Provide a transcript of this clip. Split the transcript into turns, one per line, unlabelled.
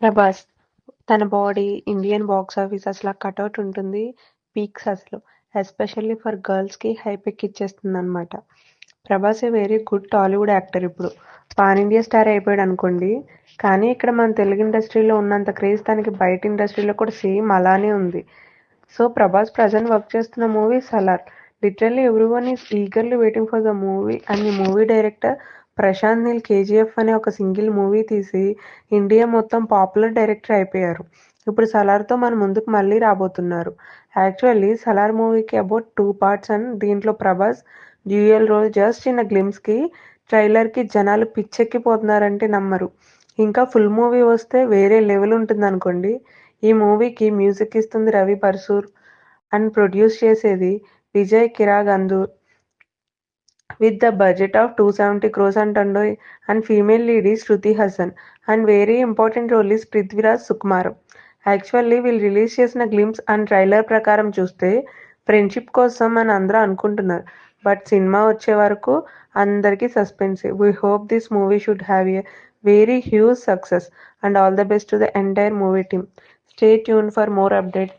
ప్రభాస్. తన body, Indian box office అసల ఆ కటౌట్ ఉంటుంది. పీక్స్ అసలు. ఎస్పెషల్లీ ఫర్ గర్ల్స్‌కి హైప్ ఎక్కిచ్చేస్తుందనమాట. Prabhas a very good Tollywood actor ఇప్పుడు. పాన్ ఇండియా స్టార్ అయిపోయాడనుకోండి. కానీ ఇక్కడ మన తెలుగు ఇండస్ట్రీలో ఉన్నంత క్రేజ్ తనకి బయట ఇండస్ట్రీలో కూడా సేమ్ అలానే ఉంది. సో ప్రభాస్ ప్రజెంట్ వర్క్ చేస్తున్న movie 'Salaar'. Literally everyone is eagerly waiting for the movie and ఈ మూవీ డైరెక్టర్ ప్రశాంత్ నీల్ 'కేజీఎఫ్' అనే ఒక సింగిల్ మూవీ తీసి ఇండియా మొత్తం పాపులర్ డైరెక్టర్ అయిపోయారు. ఇప్పుడు 'సలార్'తో మన ముందుకు మళ్ళీ రాబోతున్నారు. యాక్చువల్లీ 'సలార్' మూవీకి అబౌట్ 2 పార్ట్స్ అండ్ దీంట్లో ప్రభాస్ డ్యూయల్ రోల్ జస్ట్ చిన్న గ్లిమ్స్‌కి ట్రైలర్‌కి జనాలు పిచ్చెక్కిపోతున్నారంటే నమ్మరు. ఇంకా ఫుల్ మూవీ వస్తే వేరే లెవెల్ ఉంటుందనుకోండి. ఈ మూవీకి మ్యూజిక్ ఇస్తుంది రవి బర్సూర్ అండ్ ప్రొడ్యూస్ చేసేది Vijay Kiragandur with the budget of 270 crores అంటండోయ్. అండ్ ఫీమేల్ లీడ్ ఈ Shruti Haasan and very important role is Prithviraj Sukumaran. Actually వీళ్ళు రిలీజ్ చేసిన గ్లిమ్స్ అండ్ ట్రైలర్ ప్రకారం చూస్తే ఫ్రెండ్షిప్ కోసం అని అందరూ అనుకుంటున్నారు. బట్ సినిమా వచ్చే వరకు అందరికీ సస్పెన్సే. We hope this movie should have a very huge success and all the best to the entire movie team. Stay tune for more updates.